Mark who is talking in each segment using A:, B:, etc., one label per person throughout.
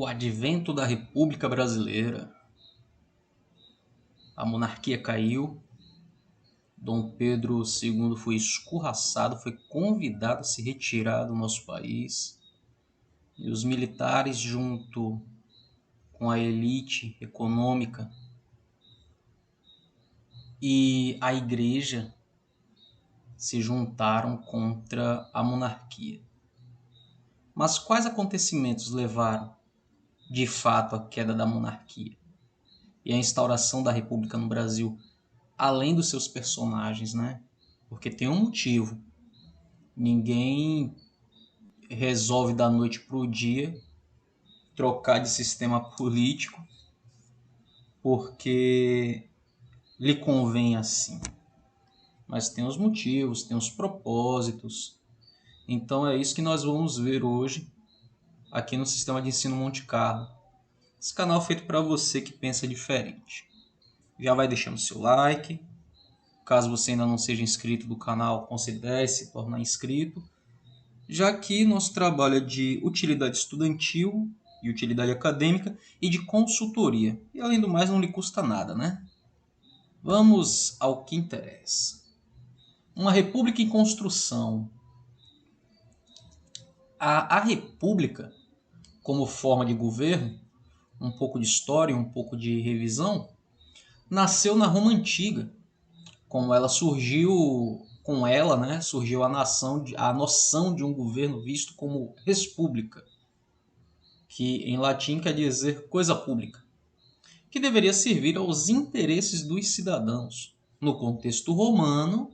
A: o advento da República Brasileira. A monarquia caiu, Dom Pedro II foi escorraçado, foi convidado a se retirar do nosso país, e os militares, junto com a elite econômica e a igreja, se juntaram contra a monarquia. Mas quais acontecimentos levaram, de fato, à queda da monarquia e à instauração da República no Brasil, além dos seus personagens, né? Porque tem um motivo. Ninguém resolve da noite para o dia trocar de sistema político porque lhe convém assim. Mas tem os motivos, tem os propósitos. Então é isso que nós vamos ver hoje aqui no Sistema de Ensino Monte Carlo. Esse canal é feito para você que pensa diferente. Já vai deixando seu like. Caso você ainda não seja inscrito do canal, considere se tornar inscrito, já que nosso trabalho é de utilidade estudantil e utilidade acadêmica e de consultoria. E além do mais, não lhe custa nada, né? Vamos ao que interessa. Uma república em construção. A república, como forma de governo, um pouco de história, um pouco de revisão, nasceu na Roma Antiga. Com ela, né, surgiu a noção de um governo visto como república, que em latim quer dizer coisa pública, que deveria servir aos interesses dos cidadãos. No contexto romano,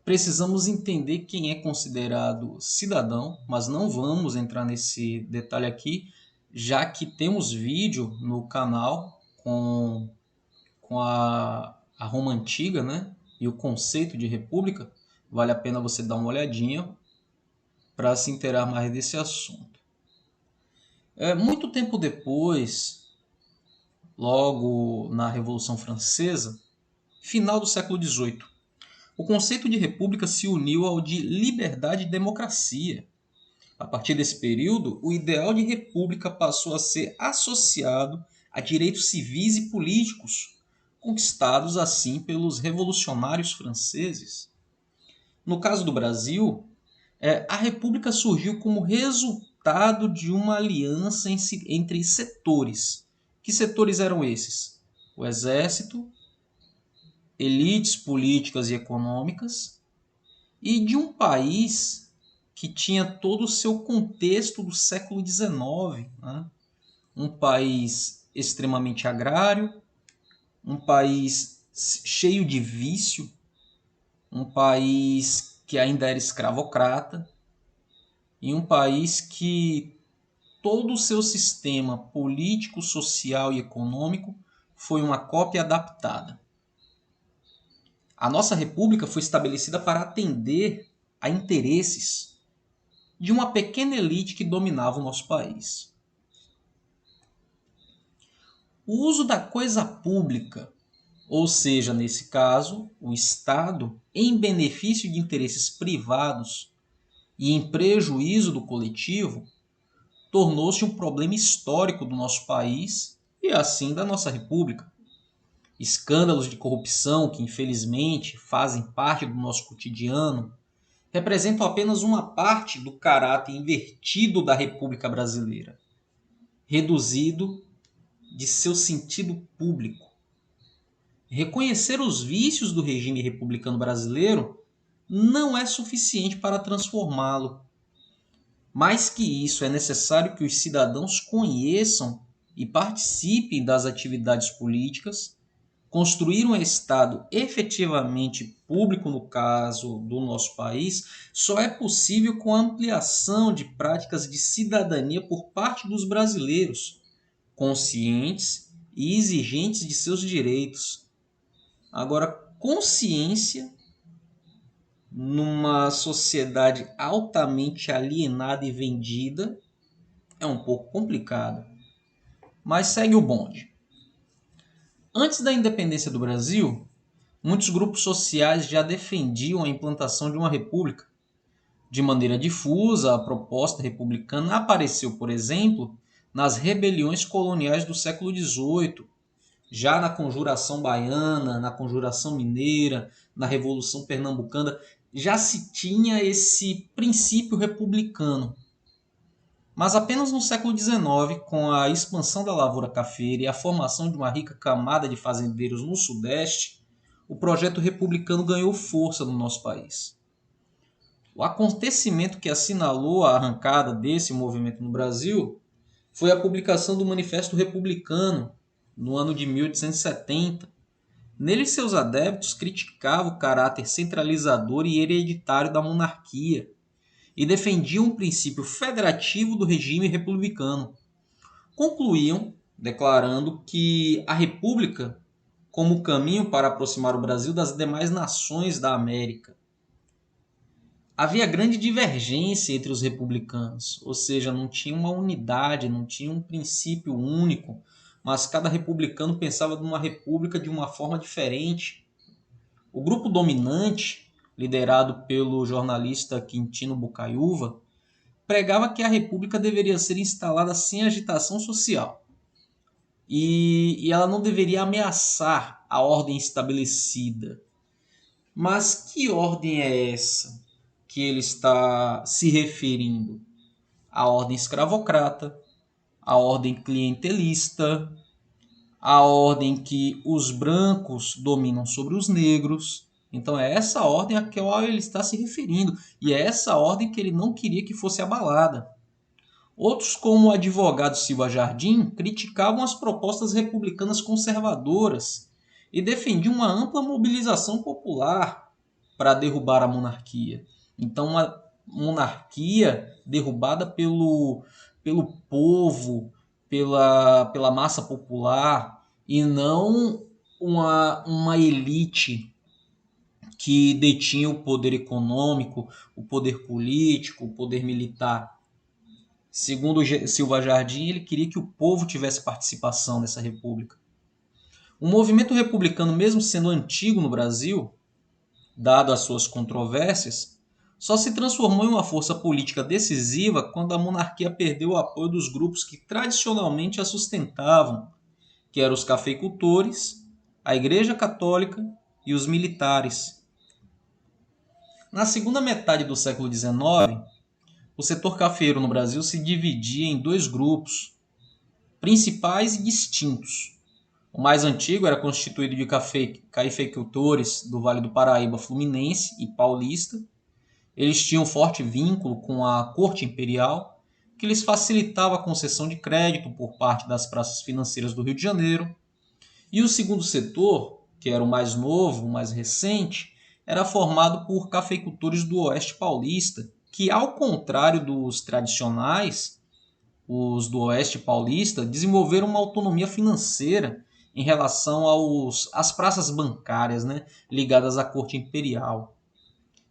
A: precisamos entender quem é considerado cidadão, mas não vamos entrar nesse detalhe aqui, já que temos vídeo no canal com a Roma Antiga, né? E o conceito de república. Vale a pena você dar uma olhadinha para se inteirar mais desse assunto. Muito tempo depois, logo na Revolução Francesa, final do século XVIII, o conceito de república se uniu ao de liberdade e democracia. A partir desse período, o ideal de república passou a ser associado a direitos civis e políticos, conquistados assim pelos revolucionários franceses. No caso do Brasil, a república surgiu como resultado de uma aliança entre setores. Que setores eram esses? O exército, elites políticas e econômicas, e de um país que tinha todo o seu contexto do século XIX, né? Um país extremamente agrário, um país cheio de vício, um país que ainda era escravocrata e um país que todo o seu sistema político, social e econômico foi uma cópia adaptada. A nossa república foi estabelecida para atender a interesses de uma pequena elite que dominava o nosso país. O uso da coisa pública, ou seja, nesse caso, o Estado, em benefício de interesses privados e em prejuízo do coletivo, tornou-se um problema histórico do nosso país e assim da nossa república. Escândalos de corrupção que, infelizmente, fazem parte do nosso cotidiano, representam apenas uma parte do caráter invertido da República Brasileira, reduzido de seu sentido público. Reconhecer os vícios do regime republicano brasileiro não é suficiente para transformá-lo. Mais que isso, é necessário que os cidadãos conheçam e participem das atividades políticas. Construir um Estado efetivamente público, no caso do nosso país, só é possível com a ampliação de práticas de cidadania por parte dos brasileiros, conscientes e exigentes de seus direitos. Agora, consciência numa sociedade altamente alienada e vendida é um pouco complicado, mas segue o bonde. Antes da independência do Brasil, muitos grupos sociais já defendiam a implantação de uma república, De maneira difusa, a proposta republicana apareceu, por exemplo, nas rebeliões coloniais do século XVIII, já na Conjuração Baiana, na Conjuração Mineira, na Revolução Pernambucana, já se tinha esse princípio republicano. Mas apenas no século XIX, com a expansão da lavoura cafeira e a formação de uma rica camada de fazendeiros no Sudeste, o projeto republicano ganhou força no nosso país. O acontecimento que assinalou a arrancada desse movimento no Brasil foi a publicação do Manifesto Republicano, no ano de 1870. Nele, seus adeptos criticavam o caráter centralizador e hereditário da monarquia e defendiam um princípio federativo do regime republicano. Concluíam declarando que a República como caminho para aproximar o Brasil das demais nações da América. Havia grande divergência entre os republicanos, ou seja, não tinha uma unidade, não tinha um princípio único, mas cada republicano pensava numa república de uma forma diferente. O grupo dominante, liderado pelo jornalista Quintino Bocaiúva, pregava que a república deveria ser instalada sem agitação social e ela não deveria ameaçar a ordem estabelecida. Mas que ordem é essa que ele está se referindo? A ordem escravocrata, a ordem clientelista, a ordem que os brancos dominam sobre os negros. Então é essa ordem a qual ele está se referindo, e é essa ordem que ele não queria que fosse abalada. Outros, como o advogado Silva Jardim, criticavam as propostas republicanas conservadoras e defendiam uma ampla mobilização popular para derrubar a monarquia. Então, uma monarquia derrubada pelo povo, pela massa popular, e não uma elite que detinha o poder econômico, o poder político, o poder militar. Segundo Silva Jardim, ele queria que o povo tivesse participação nessa república. O movimento republicano, mesmo sendo antigo no Brasil, dado as suas controvérsias, só se transformou em uma força política decisiva quando a monarquia perdeu o apoio dos grupos que tradicionalmente a sustentavam, que eram os cafeicultores, a Igreja Católica e os militares. Na segunda metade do século XIX, o setor cafeiro no Brasil se dividia em dois grupos, principais e distintos. O mais antigo era constituído de cafeicultores do Vale do Paraíba Fluminense e Paulista. Eles tinham forte vínculo com a corte imperial, que lhes facilitava a concessão de crédito por parte das praças financeiras do Rio de Janeiro. E o segundo setor, que era o mais novo, o mais recente, era formado por cafeicultores do Oeste Paulista, que, ao contrário dos tradicionais, os do Oeste Paulista desenvolveram uma autonomia financeira em relação às praças bancárias, né, ligadas à corte imperial.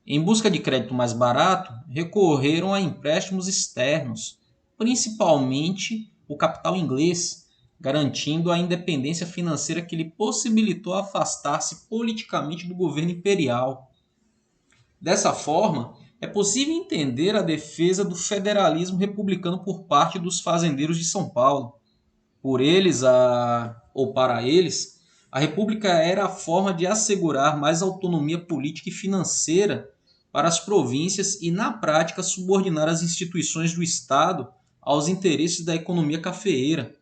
A: Em busca de crédito mais barato, recorreram a empréstimos externos, principalmente o capital inglês, garantindo a independência financeira que lhe possibilitou afastar-se politicamente do governo imperial. Dessa forma, é possível entender a defesa do federalismo republicano por parte dos fazendeiros de São Paulo. Por eles, ou para eles, a república era a forma de assegurar mais autonomia política e financeira para as províncias e, na prática, subordinar as instituições do Estado aos interesses da economia cafeeira,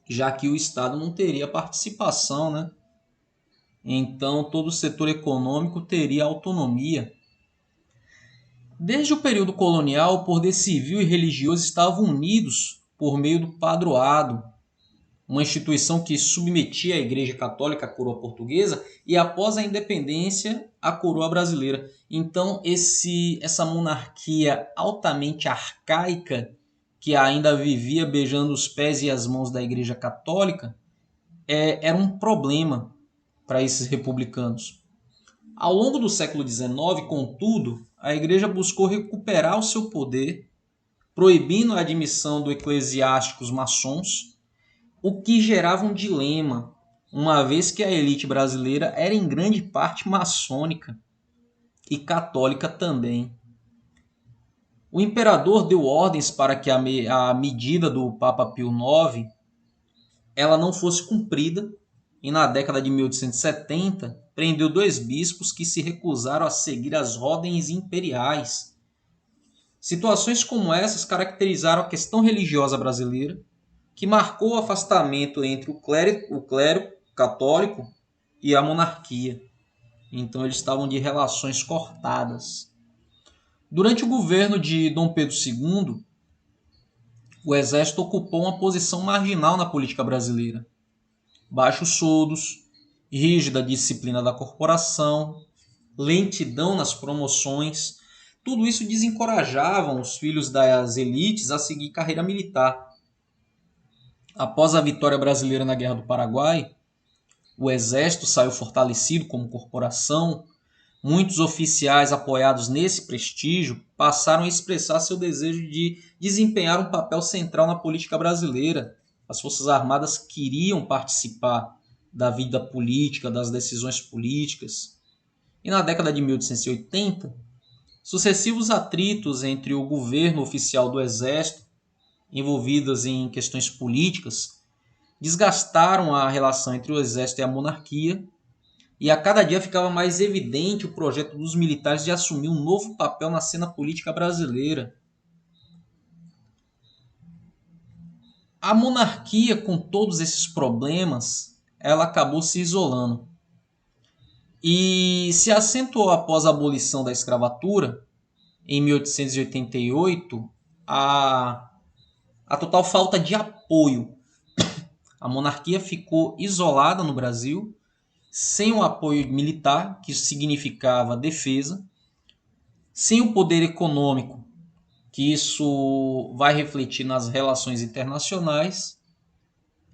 A: já que o Estado não teria participação, né? Então, todo o setor econômico teria autonomia. Desde o período colonial, o poder civil e religioso estavam unidos por meio do padroado, uma instituição que submetia a Igreja Católica à coroa portuguesa e, após a independência, à coroa brasileira. Então, essa monarquia altamente arcaica, que ainda vivia beijando os pés e as mãos da Igreja Católica, era um problema para esses republicanos. Ao longo do século XIX, contudo, a Igreja buscou recuperar o seu poder, proibindo a admissão de eclesiásticos maçons, o que gerava um dilema, uma vez que a elite brasileira era em grande parte maçônica e católica também. O imperador deu ordens para que a medida do Papa Pio IX ela não fosse cumprida e na década de 1870 prendeu 2 bispos que se recusaram a seguir as ordens imperiais. Situações como essas caracterizaram a questão religiosa brasileira, que marcou o afastamento entre o clero católico e a monarquia. Então eles estavam de relações cortadas. Durante o governo de Dom Pedro II, o exército ocupou uma posição marginal na política brasileira. Baixos soldos, rígida disciplina da corporação, lentidão nas promoções, tudo isso desencorajava os filhos das elites a seguir carreira militar. Após a vitória brasileira na Guerra do Paraguai, o exército saiu fortalecido como corporação. Muitos oficiais apoiados nesse prestígio passaram a expressar seu desejo de desempenhar um papel central na política brasileira. As Forças Armadas queriam participar da vida política, das decisões políticas. E na década de 1880, sucessivos atritos entre o governo oficial do Exército, envolvidos em questões políticas, desgastaram a relação entre o Exército e a monarquia, e a cada dia ficava mais evidente o projeto dos militares de assumir um novo papel na cena política brasileira. A monarquia, com todos esses problemas, ela acabou se isolando. E se acentuou após a abolição da escravatura, em 1888, a total falta de apoio. A monarquia ficou isolada no Brasil, sem o apoio militar, que significava defesa, sem o poder econômico, que isso vai refletir nas relações internacionais,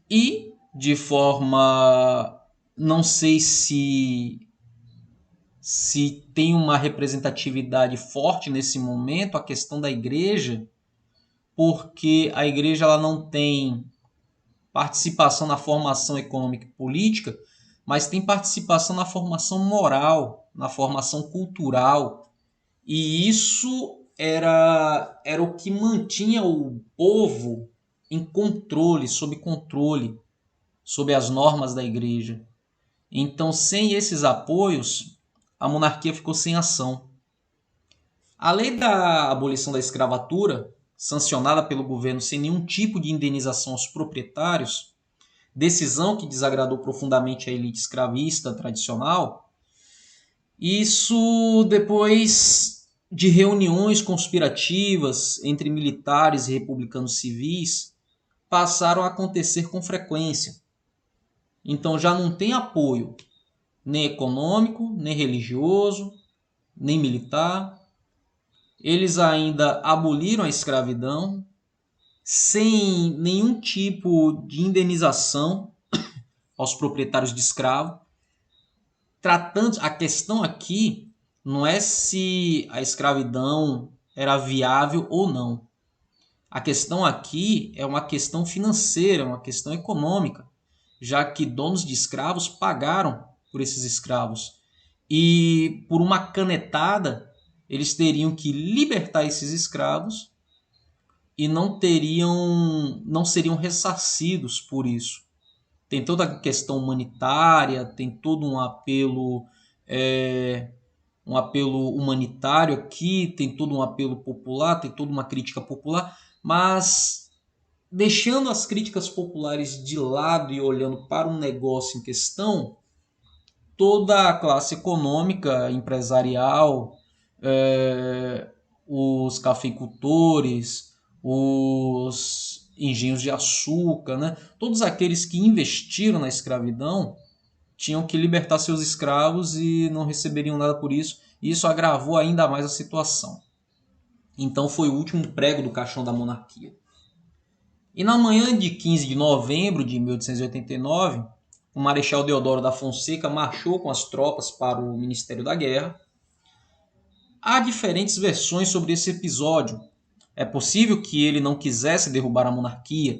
A: e de forma, não sei se tem uma representatividade forte nesse momento, a questão da igreja, porque a igreja ela não tem participação na formação econômica e política, mas tem participação na formação moral, na formação cultural. E isso era o que mantinha o povo em controle, sob as normas da igreja. Então, sem esses apoios, a monarquia ficou sem ação. A lei da abolição da escravatura, sancionada pelo governo sem nenhum tipo de indenização aos proprietários, decisão que desagradou profundamente a elite escravista tradicional, isso depois de reuniões conspirativas entre militares e republicanos civis, passaram a acontecer com frequência. Então já não tem apoio nem econômico, nem religioso, nem militar. Eles ainda aboliram a escravidão sem nenhum tipo de indenização aos proprietários de escravo. Tratando, a questão aqui não é se a escravidão era viável ou não. A questão aqui é uma questão financeira, uma questão econômica, já que donos de escravos pagaram por esses escravos. E por uma canetada, eles teriam que libertar esses escravos e não seriam ressarcidos por isso. Tem toda a questão humanitária, tem todo um apelo humanitário aqui, tem todo um apelo popular, tem toda uma crítica popular, mas deixando as críticas populares de lado e olhando para um negócio em questão, toda a classe econômica, empresarial, os cafeicultores, os engenhos de açúcar, né? Todos aqueles que investiram na escravidão tinham que libertar seus escravos e não receberiam nada por isso, e isso agravou ainda mais a situação. Então foi o último prego do caixão da monarquia. E na manhã de 15 de novembro de 1889, o Marechal Deodoro da Fonseca marchou com as tropas para o Ministério da Guerra. Há diferentes versões sobre esse episódio. É possível que ele não quisesse derrubar a monarquia,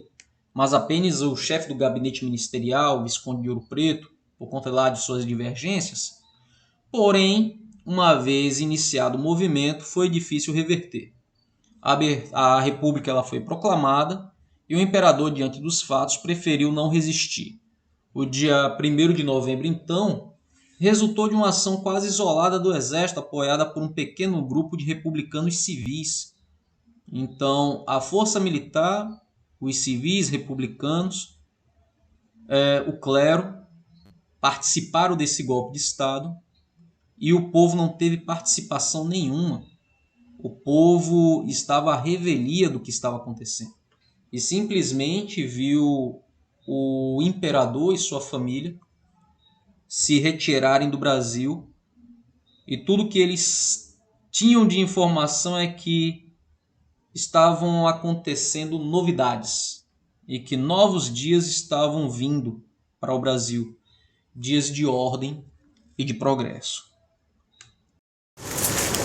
A: mas apenas o chefe do gabinete ministerial, o Visconde de Ouro Preto, por conta lá de suas divergências. Porém, uma vez iniciado o movimento, foi difícil reverter. a república ela foi proclamada e o imperador, diante dos fatos, preferiu não resistir. O dia 1º de novembro, então, resultou de uma ação quase isolada do exército, apoiada por um pequeno grupo de republicanos civis. Então, a força militar, os civis republicanos, o clero, participaram desse golpe de Estado e o povo não teve participação nenhuma. O povo estava à revelia do que estava acontecendo e simplesmente viu o imperador e sua família se retirarem do Brasil, e tudo que eles tinham de informação é que estavam acontecendo novidades e que novos dias estavam vindo para o Brasil, dias de ordem e de progresso.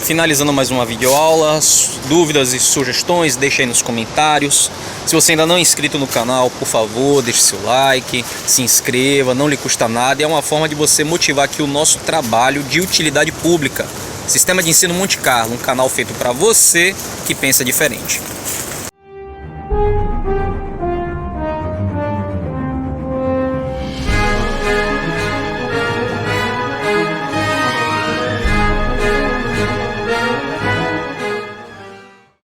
A: Finalizando mais uma videoaula, dúvidas e sugestões, deixe aí nos comentários. Se você ainda não é inscrito no canal, por favor, deixe seu like, se inscreva, não lhe custa nada. É uma forma de você motivar aqui o nosso trabalho de utilidade pública. Sistema de Ensino Monte Carlo, um canal feito para você que pensa diferente.